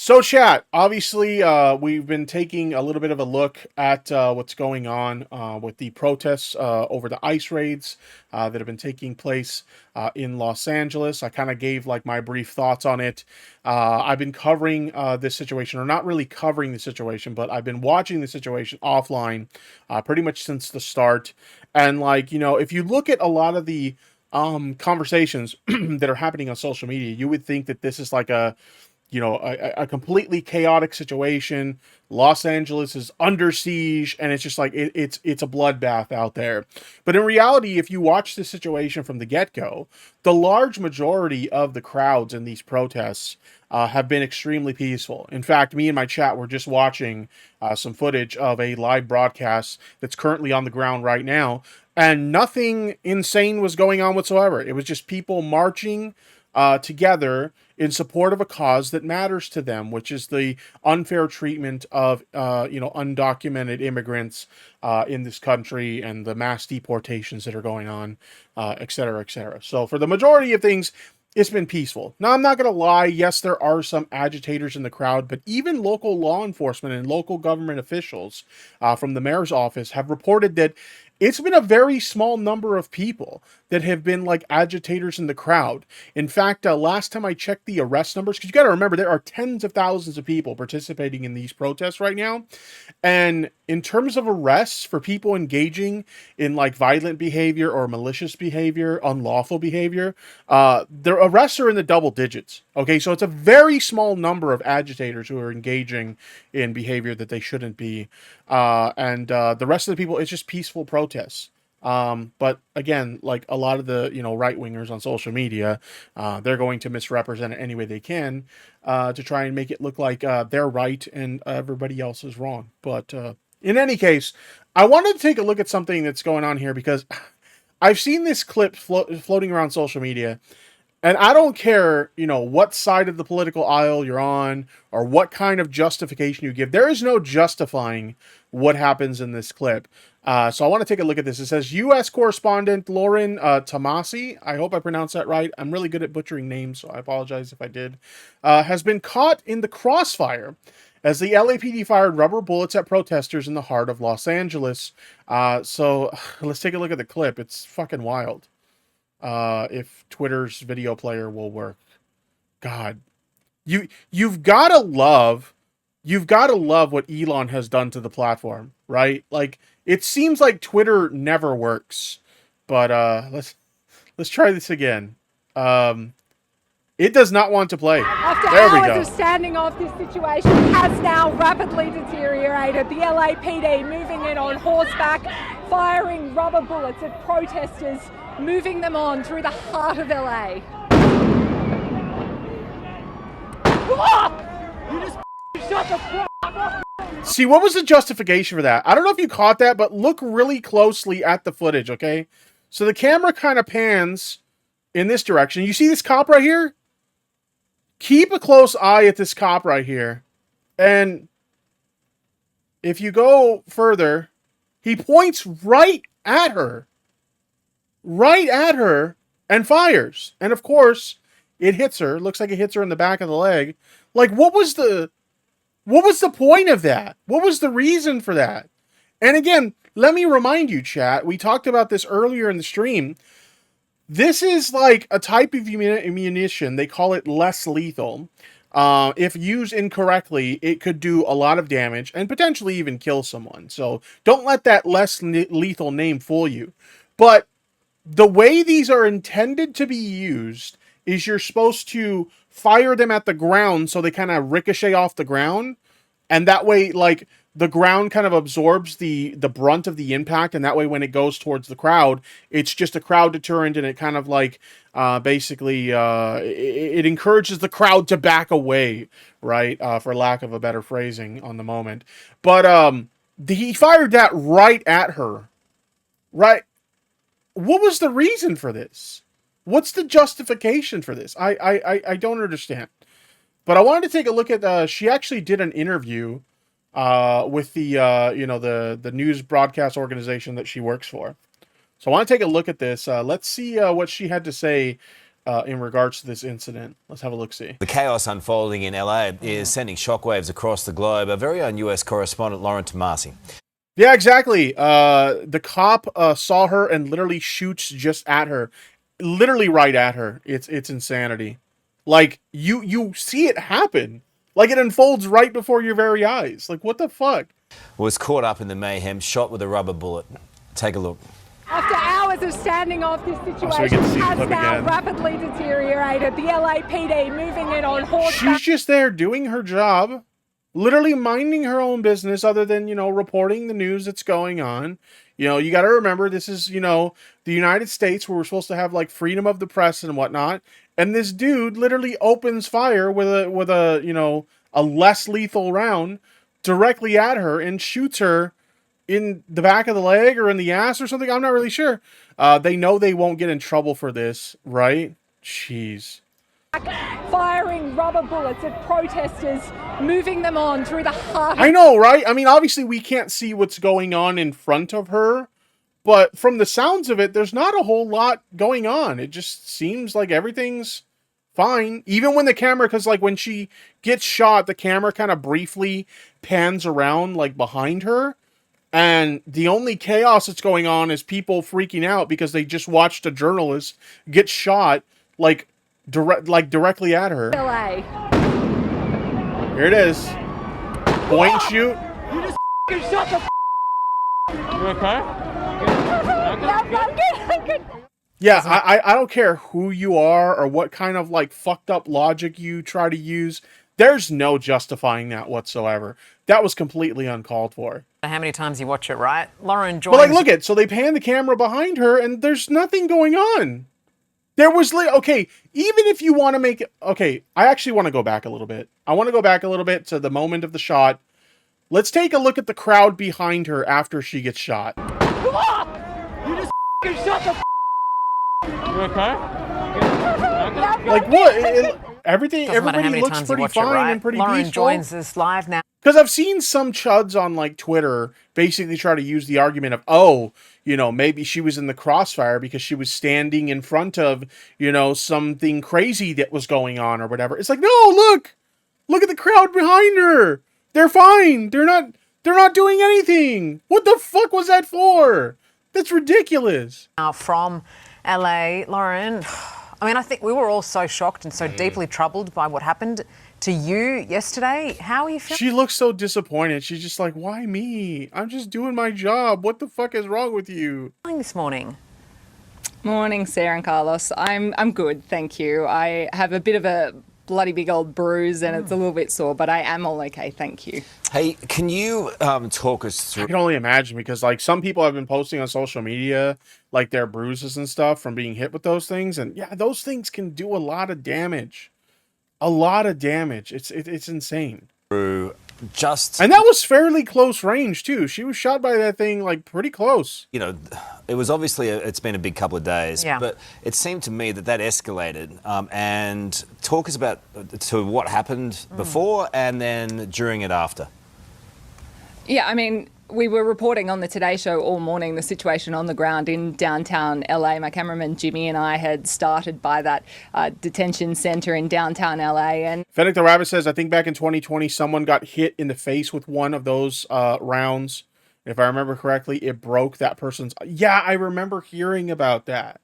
So, chat, obviously, we've been taking a little bit of a look at what's going on with the protests over the ICE raids that have been taking place in Los Angeles. I kind of gave like my brief thoughts on it. I've been covering this situation, or not really covering the situation, but I've been watching the situation offline pretty much since the start. And like, if you look at a lot of the conversations that are happening on social media, you would think that this is like a completely chaotic situation. Los Angeles is under siege, and it's just like it's a bloodbath out there. But in reality, if you watch the situation from the get-go, the large majority of the crowds in these protests have been extremely peaceful. In fact, me and my chat were just watching some footage of a live broadcast that's currently on the ground right now, and nothing insane was going on whatsoever. It was just people marching together in support of a cause that matters to them, which is the unfair treatment of undocumented immigrants in this country and the mass deportations that are going on, et cetera, et cetera. So for the majority of things, it's been peaceful. Now, I'm not going to lie. Yes, there are some agitators in the crowd, but even local law enforcement and local government officials from the mayor's office have reported that it's been a very small number of people that have been like agitators in the crowd. In fact, last time I checked the arrest numbers, because you got to remember there are tens of thousands of people participating in these protests right now. And in terms of arrests for people engaging in like violent behavior or malicious behavior, unlawful behavior, their arrests are in the double digits. Okay, so it's a very small number of agitators who are engaging in behavior that they shouldn't be. And the rest of the people, it's just peaceful protests. But again, like a lot of the right wingers on social media, they're going to misrepresent it any way they can to try and make it look like they're right and everybody else is wrong. But in any case, I wanted to take a look at something that's going on here because I've seen this clip floating around social media. And I don't care, what side of the political aisle you're on or what kind of justification you give. There is no justifying what happens in this clip. So I want to take a look at this. It says U.S. correspondent Lauren Tomasi, I hope I pronounced that right. I'm really good at butchering names, so I apologize if I did, has been caught in the crossfire as the LAPD fired rubber bullets at protesters in the heart of Los Angeles. So let's take a look at the clip. It's fucking wild. If Twitter's video player will work. God. You've gotta love what Elon has done to the platform, right? Like it seems like Twitter never works. But let's try this again. It does not want to play. After there we go. hours of standing off, this situation has now rapidly deteriorated. The LAPD moving in on horseback, firing rubber bullets at protesters, moving them on through the heart of LA. You just shut the fuck up. See, what was the justification for that? I don't know if you caught that, but look really closely at the footage, okay? So the camera kind of pans in this direction. You see this cop right here? Keep a close eye at this cop right here. And if you go further, he points right at her. Right at her and fires. And of course, it hits her. Looks like it hits her in the back of the leg. Like, what was the point of that? What was the reason for that? And again, let me remind you, chat, we talked about this earlier in the stream. This is like a type of ammunition. They call it less lethal. If used incorrectly, it could do a lot of damage and potentially even kill someone. So don't let that less lethal name fool you. But the way these are intended to be used is you're supposed to fire them at the ground so they kind of ricochet off the ground. And that way, like, the ground kind of absorbs the brunt of the impact, and that way when it goes towards the crowd, it's just a crowd deterrent, and it kind of like basically it encourages the crowd to back away, right? For lack of a better phrasing on the moment. But he fired that right at her. Right. What was the reason for this? What's the justification for this? I don't understand. But I wanted to take a look at, she actually did an interview with the news broadcast organization that she works for. So I want to take a look at this. Let's see what she had to say in regards to this incident. Let's have a look-see. The chaos unfolding in LA is sending shockwaves across the globe. Our very own US correspondent Lauren Tomasi. Yeah, exactly. The cop saw her and literally shoots just at her, literally right at her. It's insanity. Like you see it happen, like it unfolds right before your very eyes. Like what the fuck? Was caught up in the mayhem, shot with a rubber bullet. Take a look. After hours of standing off, this situation has now rapidly deteriorated. The LAPD moving in on horseback. She's just there doing her job, literally minding her own business other than, reporting the news that's going on. You got to remember, this is, the United States where we're supposed to have, like, freedom of the press and whatnot. And this dude literally opens fire with a less lethal round directly at her and shoots her in the back of the leg or in the ass or something. I'm not really sure. They know they won't get in trouble for this, right? Jeez. Firing rubber bullets at protesters, moving them on through the heart. I know, right? I mean, obviously we can't see what's going on in front of her, but from the sounds of it, there's not a whole lot going on. It just seems like everything's fine. Even when the camera, because like when she gets shot, the camera kind of briefly pans around like behind her. And the only chaos that's going on is people freaking out because they just watched a journalist get shot directly at her. LA. Here it is. Point and shoot. You just shot the. You okay? I'm good. Yeah, I don't care who you are or what kind of like fucked up logic you try to use. There's no justifying that whatsoever. That was completely uncalled for. How many times you watch it, right? Lauren joins. But like, look at, so they pan the camera behind her and there's nothing going on. There was, okay, even if you want to make it, okay, I actually want to go back a little bit. I want to go back a little bit to the moment of the shot. Let's take a look at the crowd behind her after she gets shot. You just shot the. You okay? Like what? Everybody many looks times pretty you watch fine it, right? and pretty Lauren peaceful. joins us live now. Because I've seen some chuds on like Twitter basically try to use the argument of, oh, maybe she was in the crossfire because she was standing in front of, something crazy that was going on or whatever. It's like, no, look at the crowd behind her. They're fine. They're not doing anything. What the fuck was that for? That's ridiculous. From LA, Lauren. I mean, I think we were all so shocked and so deeply troubled by what happened to you yesterday. How are you feeling? She looks so disappointed. She's just like, why me? I'm just doing my job. What the fuck is wrong with you? This morning. Morning, Sarah and Carlos. I'm good, thank you. I have a bit of a bloody big old bruise and it's a little bit sore, but I am all okay, thank you. Hey, can you talk us through? I can only imagine because like some people have been posting on social media like their bruises and stuff from being hit with those things, and yeah, those things can do a lot of damage. It's insane. And that was fairly close range too. She was shot by that thing like pretty close. It was obviously it's been a big couple of days, yeah. But it seemed to me that escalated. And talk us about to what happened before and then during and after. Yeah, I mean, we were reporting on the Today Show all morning the situation on the ground in downtown LA. My cameraman Jimmy and I had started by that detention center in downtown LA. And Fennec the Rabbit says, I think back in 2020, someone got hit in the face with one of those rounds. If I remember correctly, it broke that person's. Yeah, I remember hearing about that.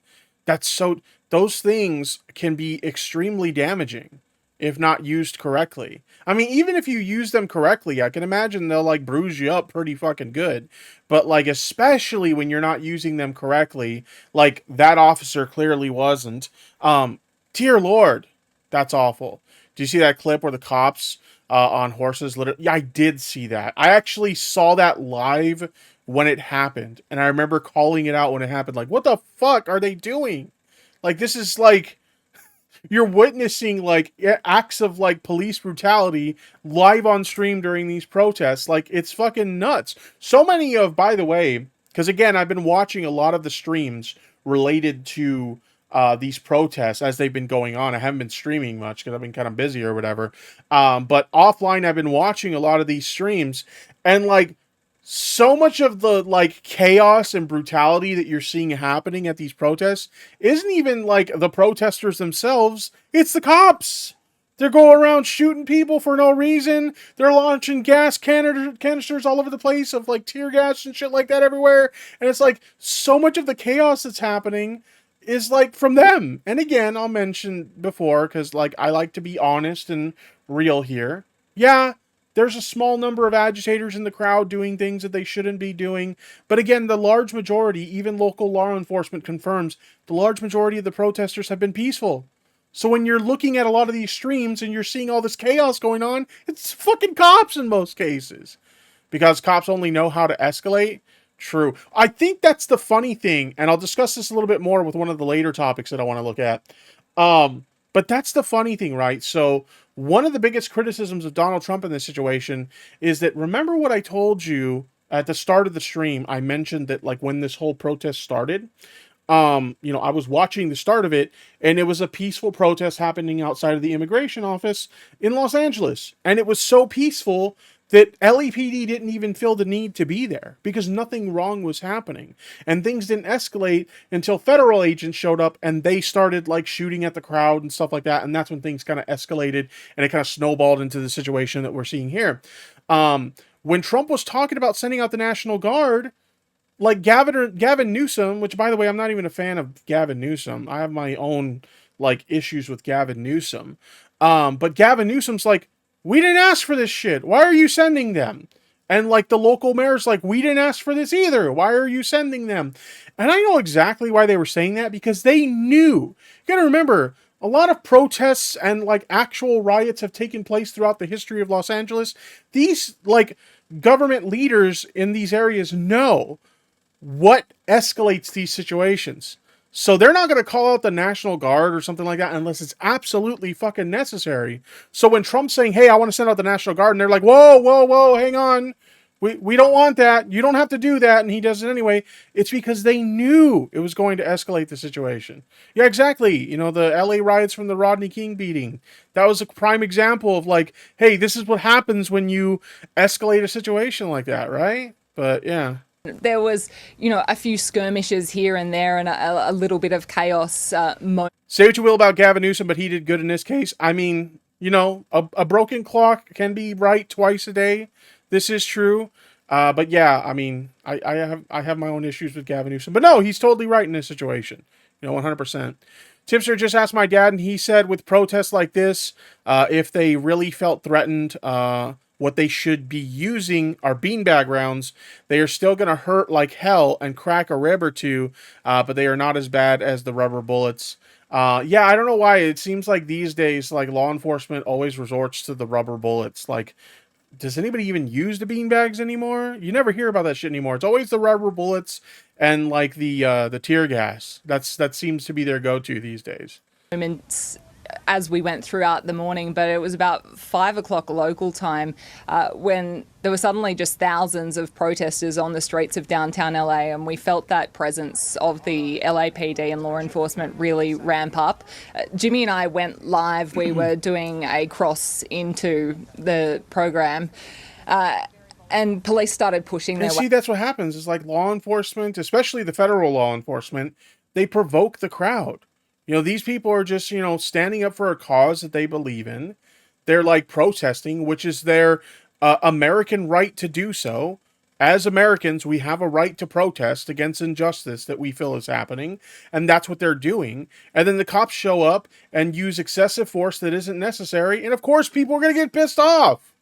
Those things can be extremely damaging if not used correctly. I mean, even if you use them correctly, I can imagine they'll like bruise you up pretty fucking good. But like, especially when you're not using them correctly, like that officer clearly wasn't. Dear Lord, that's awful. Do you see that clip where the cops on horses literally? Yeah, I did see that. I actually saw that live when it happened. And I remember calling it out when it happened. Like, what the fuck are they doing? Like, this is like, you're witnessing like acts of like police brutality live on stream during these protests. Like, it's fucking nuts. So many of, by the way, because again, I've been watching a lot of the streams related to these protests as they've been going on. I haven't been streaming much because I've been kind of busy or whatever. But offline, I've been watching a lot of these streams, and like so much of the like chaos and brutality that you're seeing happening at these protests isn't even like the protesters themselves, it's the cops. They're going around shooting people for no reason. They're launching gas canisters all over the place of like tear gas and shit like that everywhere. And it's like so much of the chaos that's happening is like from them. And again, I'll mention before, because like I like to be honest and real here. Yeah, there's a small number of agitators in the crowd doing things that they shouldn't be doing. But again, the large majority, even local law enforcement confirms, the large majority of the protesters have been peaceful. So when you're looking at a lot of these streams and you're seeing all this chaos going on, it's fucking cops in most cases. Because cops only know how to escalate. True. I think that's the funny thing, and I'll discuss this a little bit more with one of the later topics that I want to look at. But that's the funny thing, right? So one of the biggest criticisms of Donald Trump in this situation is that, remember what I told you at the start of the stream? I mentioned that like when this whole protest started, I was watching the start of it, and it was a peaceful protest happening outside of the immigration office in Los Angeles. And it was so peaceful that LAPD didn't even feel the need to be there because nothing wrong was happening. And things didn't escalate until federal agents showed up and they started like shooting at the crowd and stuff like that. And that's when things kind of escalated and it kind of snowballed into the situation that we're seeing here. When Trump was talking about sending out the National Guard, like Gavin Newsom, which by the way, I'm not even a fan of Gavin Newsom. I have my own like issues with Gavin Newsom. But Gavin Newsom's like, we didn't ask for this shit. Why are you sending them? And like the local mayor's like, we didn't ask for this either. Why are you sending them? And I know exactly why they were saying that, because they knew. You gotta remember, a lot of protests and like actual riots have taken place throughout the history of Los Angeles. These like government leaders in these areas know what escalates these situations. So they're not going to call out the National Guard or something like that unless it's absolutely fucking necessary. So when Trump's saying, hey, I want to send out the National Guard, and they're like, whoa, hang on. We don't want that. You don't have to do that. And he does it anyway. It's because they knew it was going to escalate the situation. Yeah, exactly. You know, the LA riots from the Rodney King beating. That was a prime example of like, hey, this is what happens when you escalate a situation like that, right? But yeah. There was, a few skirmishes here and there and a little bit of chaos. Say what you will about Gavin Newsom, but he did good in this case. I mean, a broken clock can be right twice a day. This is true. But yeah, I mean, I have my own issues with Gavin Newsom. But no, he's totally right in this situation. 100%. Tipster just asked my dad, and he said with protests like this, if they really felt threatened, what they should be using are beanbag rounds. They are still going to hurt like hell and crack a rib or two, but they are not as bad as the rubber bullets. Yeah, I don't know why. It seems like these days, like law enforcement always resorts to the rubber bullets. Like, does anybody even use the beanbags anymore? You never hear about that shit anymore. It's always the rubber bullets and like the tear gas. That seems to be their go-to these days. Moments as we went throughout the morning, but it was about 5 o'clock local time when there were suddenly just thousands of protesters on the streets of downtown LA, and we felt that presence of the LAPD and law enforcement really ramp up. Jimmy and I went live. We were doing a cross into the program. And police started pushing their way. See, that's what happens. It's like law enforcement, especially the federal law enforcement, they provoke the crowd. These people are just, standing up for a cause that they believe in. They're like protesting, which is their American right to do so. As Americans, we have a right to protest against injustice that we feel is happening. And that's what they're doing. And then the cops show up and use excessive force that isn't necessary. And of course, people are going to get pissed off.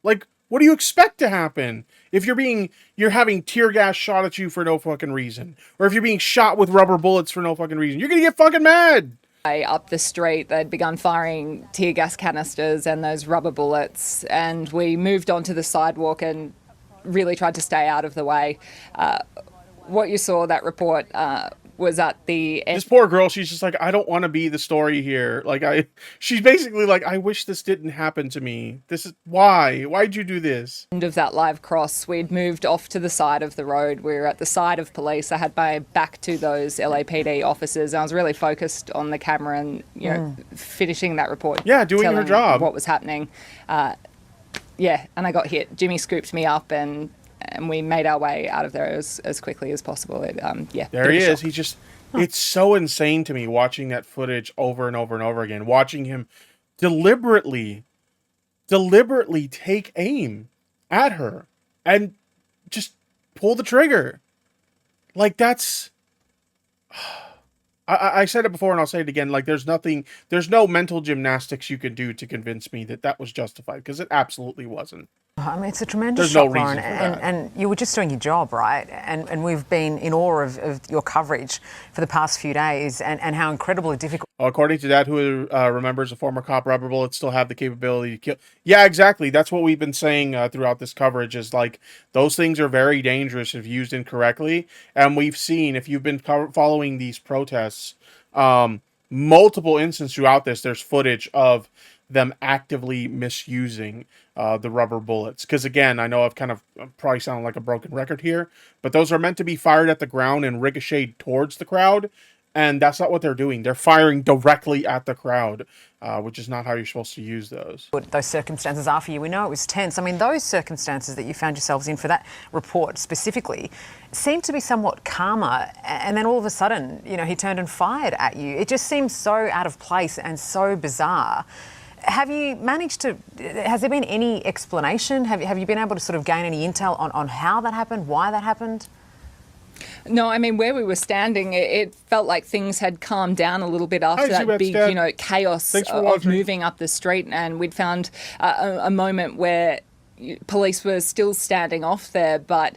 Like, what do you expect to happen if you're having tear gas shot at you for no fucking reason? Or if you're being shot with rubber bullets for no fucking reason? You're going to get fucking mad. Up the street, they'd begun firing tear gas canisters and those rubber bullets. And we moved onto the sidewalk and really tried to stay out of the way. What you saw, that report, was at the end. This poor girl, she's just like, I don't want to be the story here. Like, she's basically like, I wish this didn't happen to me. This is why'd you do this? End of that live cross, we'd moved off to the side of the road. We were at the side of police. I had my back to those LAPD officers. I was really focused on the camera and, finishing that report. Yeah, doing her job. What was happening. And I got hit. Jimmy scooped me up and and we made our way out of there as quickly as possible. Yeah, There he is. He just, it's so insane to me watching that footage over and over and over again, watching him deliberately take aim at her and just pull the trigger. Like, that's, I said it before and I'll say it again. Like, there's no mental gymnastics you can do to convince me that that was justified, because it absolutely wasn't. I mean, it's a tremendous There's no shock, reason Lauren, for that. and you were just doing your job, right? And we've been in awe of your coverage for the past few days, and how incredibly difficult. According to that, who remembers a former cop, rubber bullets still have the capability to kill. Yeah, exactly. That's what we've been saying throughout this coverage, is like, those things are very dangerous if used incorrectly. And we've seen, if you've been following these protests, multiple instances throughout this, there's footage of them actively misusing the rubber bullets. Because again, I know I'm probably sounding like a broken record here, but those are meant to be fired at the ground and ricocheted towards the crowd. And that's not what they're doing. They're firing directly at the crowd, which is not how you're supposed to use those. What those circumstances are for you. We know it was tense. I mean, those circumstances that you found yourselves in for that report specifically seemed to be somewhat calmer, and then all of a sudden, he turned and fired at you. It just seems so out of place and so bizarre. Have you managed to, has there been any explanation? Have you been able to sort of gain any intel on how that happened, why that happened? No, I mean, where we were standing, it felt like things had calmed down a little bit after that big, chaos of moving up the street. And we'd found a moment where police were still standing off there, but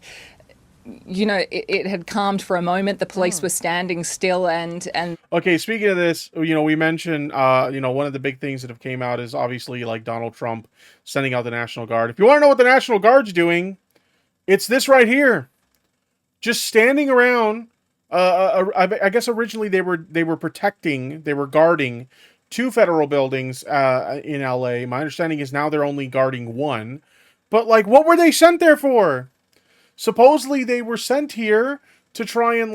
it had calmed for a moment. The police were standing still, and okay, speaking of this, we mentioned, one of the big things that have came out is obviously like Donald Trump sending out the National Guard. If you want to know what the National Guard's doing, it's this right here. Just standing around. I guess originally they were guarding 2 federal buildings in LA. My understanding is now they're only guarding 1. But like, what were they sent there for? Supposedly they were sent here to try and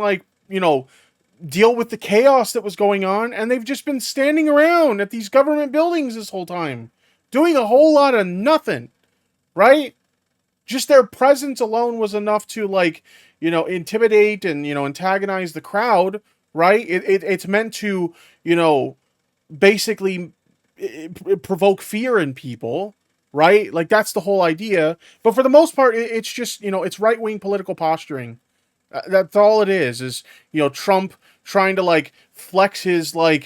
deal with the chaos that was going on, and they've just been standing around at these government buildings this whole time, doing a whole lot of nothing, right? Just their presence alone was enough to intimidate and, antagonize the crowd, right? It's meant to, basically provoke fear in people, right? Like, that's the whole idea. But for the most part, it's just, it's right-wing political posturing. That's all it is, Trump trying to, flex his, little,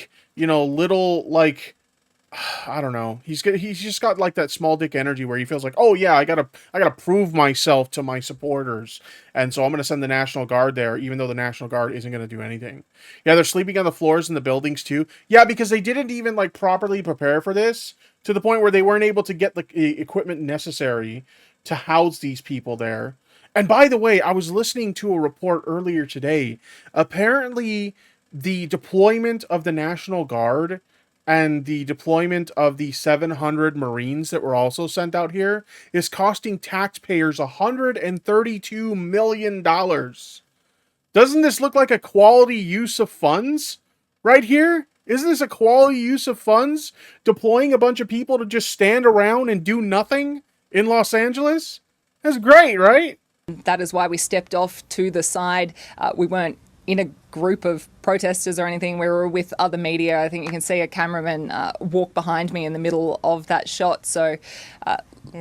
I don't know. He's just got that small dick energy where he feels like, oh yeah, I gotta prove myself to my supporters, and so I'm gonna send the National Guard there, even though the National Guard isn't gonna do anything. Yeah, they're sleeping on the floors in the buildings too. Yeah, because they didn't even properly prepare for this, to the point where they weren't able to get the equipment necessary to house these people there. And by the way, I was listening to a report earlier today. Apparently, the deployment of the National Guard and the deployment of the 700 Marines that were also sent out here is costing taxpayers $132 million. Doesn't this look like a quality use of funds right here? Isn't this a quality use of funds? Deploying a bunch of people to just stand around and do nothing in Los Angeles? That's great, right? That is why we stepped off to the side. We weren't in a group of protesters or anything. We were with other media. I think you can see a cameraman walk behind me in the middle of that shot. So,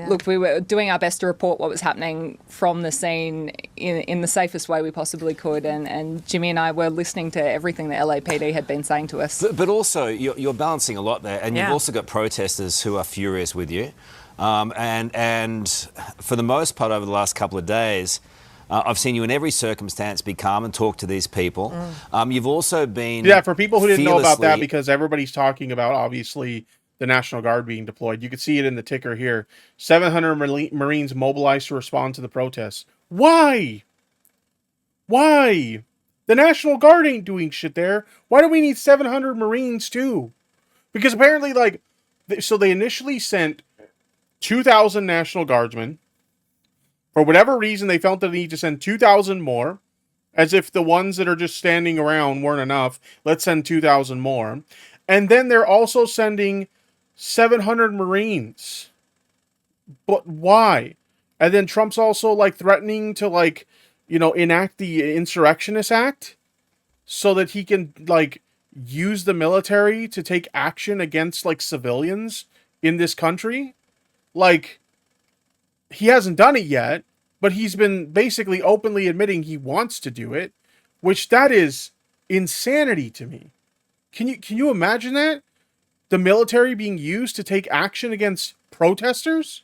look, we were doing our best to report what was happening from the scene in the safest way we possibly could. And Jimmy and I were listening to everything the LAPD had been saying to us. But also, you're balancing a lot there, and you've also got protesters who are furious with you. And for the most part over the last couple of days, I've seen you in every circumstance be calm and talk to these people. You've also been... Yeah, for people who didn't know about that, because everybody's talking about, obviously, the National Guard being deployed. You can see it in the ticker here. 700 Marines mobilized to respond to the protests. Why? Why? The National Guard ain't doing shit there. Why do we need 700 Marines, too? Because apparently, so they initially sent 2,000 National Guardsmen. For whatever reason, they felt the need to send 2,000 more, as if the ones that are just standing around weren't enough. Let's send 2,000 more. And then they're also sending 700 Marines. But why? And then Trump's also like threatening to like, enact the Insurrectionist Act so that he can like use the military to take action against like civilians in this country. Like, he hasn't done it yet, but he's been basically openly admitting he wants to do it, which that is insanity to me. Can you imagine that? The military being used to take action against protesters?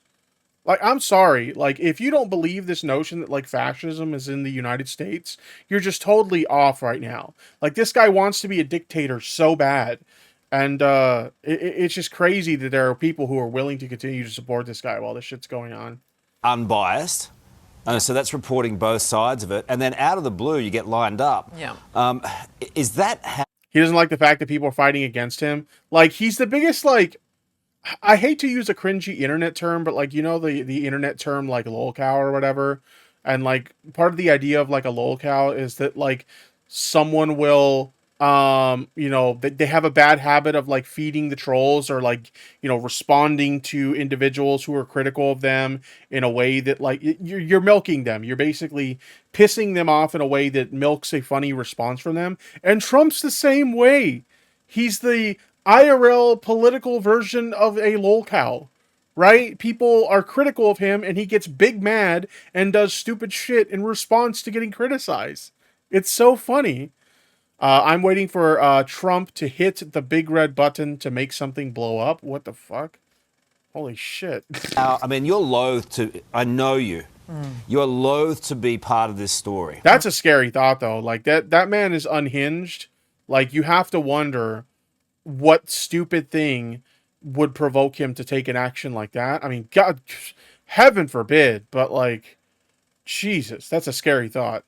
Like, I'm sorry. Like, if you don't believe this notion that, like, fascism is in the United States, you're just totally off right now. Like, this guy wants to be a dictator so bad. And it's just crazy that there are people who are willing to continue to support this guy while this shit's going on. Unbiased. So that's reporting both sides of it. And then out of the blue, you get lined up. Yeah. Is that how... He doesn't like the fact that people are fighting against him. Like, he's the biggest, like... I hate to use a cringy internet term, but, like, the internet term, like, lolcow or whatever. And, like, part of the idea of, like, a lolcow is that, like, someone will... they have a bad habit of like feeding the trolls or like, responding to individuals who are critical of them in a way that like you're milking them. You're basically pissing them off in a way that milks a funny response from them. And Trump's the same way. He's the IRL political version of a lolcow, right? People are critical of him and he gets big mad and does stupid shit in response to getting criticized. It's so funny. I'm waiting for Trump to hit the big red button to make something blow up. What the fuck? Holy shit. I mean, you're loath to... I know you. You're loath to be part of this story. That's a scary thought, though. Like, that man is unhinged. Like, you have to wonder what stupid thing would provoke him to take an action like that. I mean, God, heaven forbid, but, like, Jesus, that's a scary thought.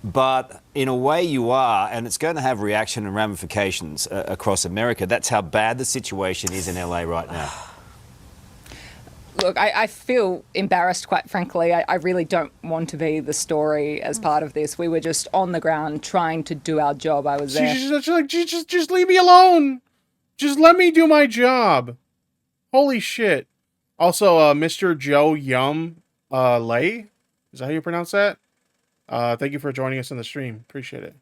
But in a way you are, and it's going to have reaction and ramifications across America. That's how bad the situation is in LA right now. Look, I feel embarrassed, quite frankly. I really don't want to be the story as part of this. We were just on the ground trying to do our job. I was there. She's like, just leave me alone. Just let me do my job. Holy shit. Also, Mr. Joe Yum Lay, is that how you pronounce that? Thank you for joining us on the stream. Appreciate it.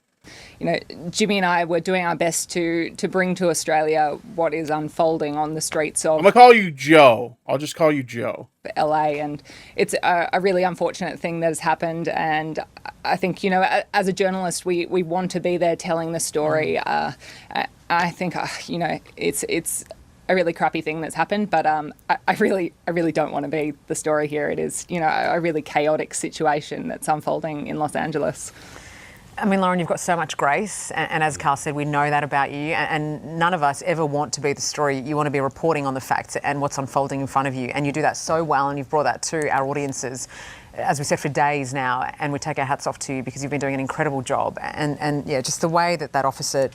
Jimmy and I were doing our best to bring to Australia what is unfolding on the streets of... I'm going to call you Joe. I'll just call you Joe. LA, and it's a really unfortunate thing that has happened, and I think, as a journalist, we want to be there telling the story. I think, it's a really crappy thing that's happened, but I really don't want to be the story here. It is, a really chaotic situation that's unfolding in Los Angeles. I mean, Lauren, you've got so much grace, and as Carl said, we know that about you, and none of us ever want to be the story. You want to be reporting on the facts and what's unfolding in front of you, and you do that so well, and you've brought that to our audiences, as we said, for days now, and we take our hats off to you because you've been doing an incredible job, and yeah, just the way that officer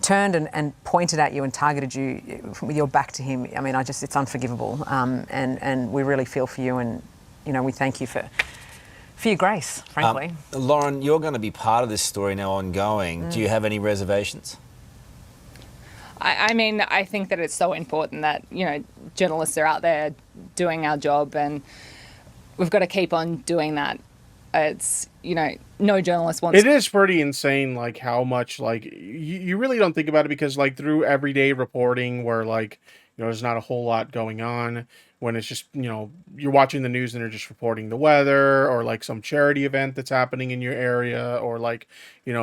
turned and pointed at you and targeted you with your back to him. I mean, it's unforgivable, and we really feel for you, and we thank you for your grace, frankly. Lauren, you're going to be part of this story now ongoing. Do you have any reservations? I mean, I think that it's so important that, journalists are out there doing our job, and we've got to keep on doing that. It's, no journalist wants... It is pretty insane, like, how much, like, you really don't think about it because, like, through everyday reporting where, like, there's not a whole lot going on, when it's just, you're watching the news and they're just reporting the weather or like some charity event that's happening in your area or like,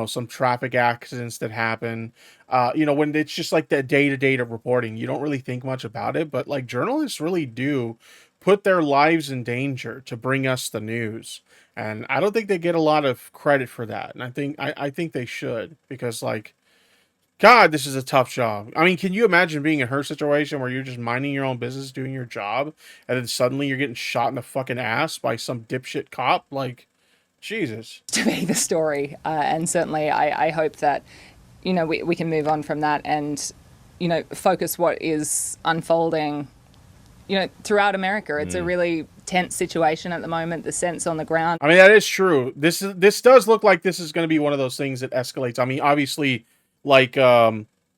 some traffic accidents that happen. When it's just like that day-to-day reporting, you don't really think much about it. But like journalists really do put their lives in danger to bring us the news. And I don't think they get a lot of credit for that. And I think they should, because like, God, this is a tough job. I mean, can you imagine being in her situation where you're just minding your own business, doing your job, and then suddenly you're getting shot in the fucking ass by some dipshit cop? Like, Jesus. To be the story. And certainly I hope that, we can move on from that and, focus what is unfolding, throughout America. It's a really tense situation at the moment, the sense on the ground. I mean, that is true. This does look like this is going to be one of those things that escalates. I mean, obviously... like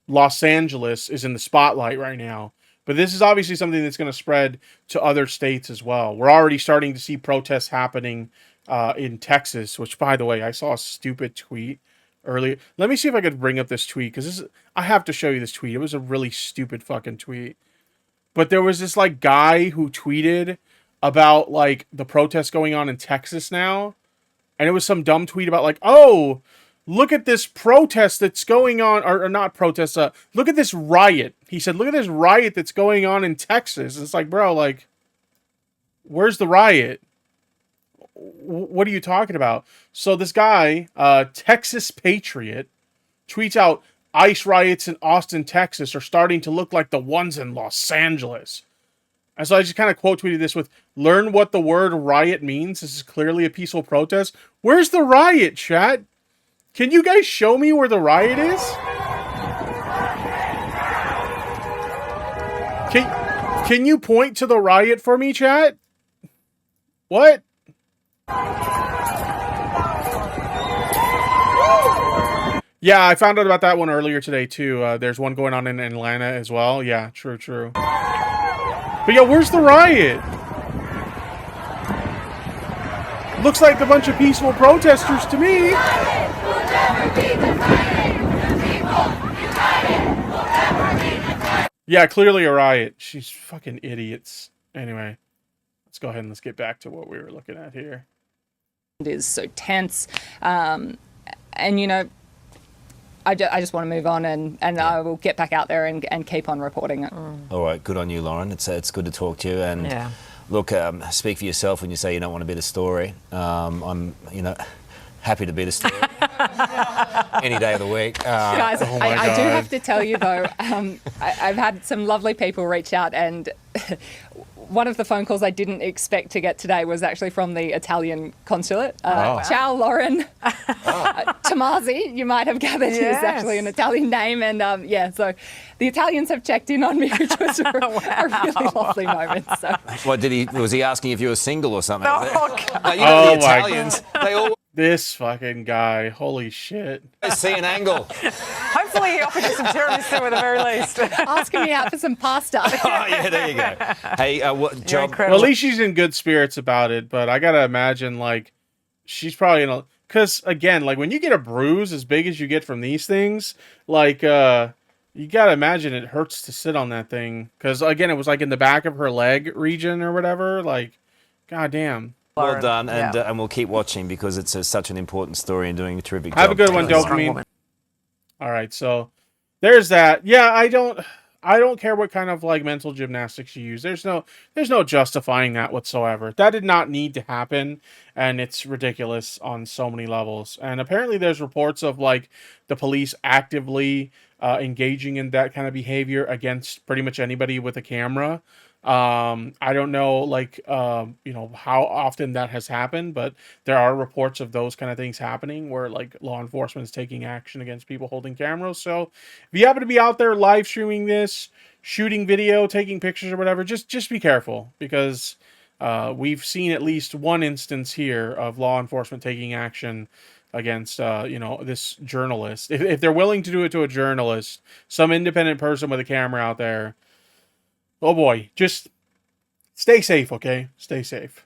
Los Angeles is in the spotlight right now, But this is obviously something that's going to spread to other states as well. We're already starting to see protests happening in Texas, which, by the way, I saw a stupid tweet earlier. Let me see if I could bring up this tweet, because I have to show you this tweet. It was a really stupid fucking tweet. But there was this like guy who tweeted about like the protests going on in Texas now. And it was some dumb tweet about like, oh, look at this protest that's going on, or not protest, look at this riot. He said, look at this riot that's going on in Texas. It's like, bro, like, where's the riot? What are you talking about? So this guy, Texas Patriot, tweets out, ICE riots in Austin, Texas are starting to look like the ones in Los Angeles. And so I just kind of quote tweeted this with, learn what the word riot means. This is clearly a peaceful protest. Where's the riot, chat? Can you guys show me where the riot is? Can you point to the riot for me, chat? What? Yeah, I found out about that one earlier today, too. There's one going on in Atlanta as well. Yeah, true. But yeah, where's the riot? Looks like a bunch of peaceful protesters to me. Yeah, clearly a riot. She's fucking idiots. Anyway, let's go ahead and let's get back to what we were looking at here. It is so tense. And, you know, I just want to move on, and I will get back out there and keep on reporting it. All right, good on you, Lauren. It's good to talk to you. And look, speak for yourself when you say you don't want to be the story. I'm, happy to be the story any day of the week. Guys, I do have to tell you, though, I've had some lovely people reach out, and one of the phone calls I didn't expect to get today was actually from the Italian consulate. Ciao, Lauren. Tomasi, you might have gathered, is actually an Italian name. And so the Italians have checked in on me, which was a really lovely moment. So. What was he asking if you were single or something? Oh, God. The Italians, they all... This fucking guy, holy shit. I see an angle. Hopefully he offered you some tiramisu at the very least. Asking me out for some pasta. Oh, yeah, there you go. Hey, what job? Well, at least she's in good spirits about it, but I gotta imagine, like, she's probably in a... Because, again, like, when you get a bruise as big as you get from these things, like, you gotta imagine it hurts to sit on that thing. Because, again, it was, like, in the back of her leg region or whatever. Like, goddamn. Well done, and we'll keep watching because it's such an important story and doing a terrific job. Have a good one, Dopamine. All right, so there's that. Yeah, I don't care what kind of like mental gymnastics you use. There's no justifying that whatsoever. That did not need to happen, and it's ridiculous on so many levels. And apparently, there's reports of like the police actively engaging in that kind of behavior against pretty much anybody with a camera. I don't know, like, how often that has happened, but there are reports of those kind of things happening where, like, law enforcement is taking action against people holding cameras. So, if you happen to be out there live streaming this, shooting video, taking pictures or whatever, just be careful, because we've seen at least one instance here of law enforcement taking action against, this journalist. If they're willing to do it to a journalist, some independent person with a camera out there, oh boy, just stay safe, okay? Stay safe.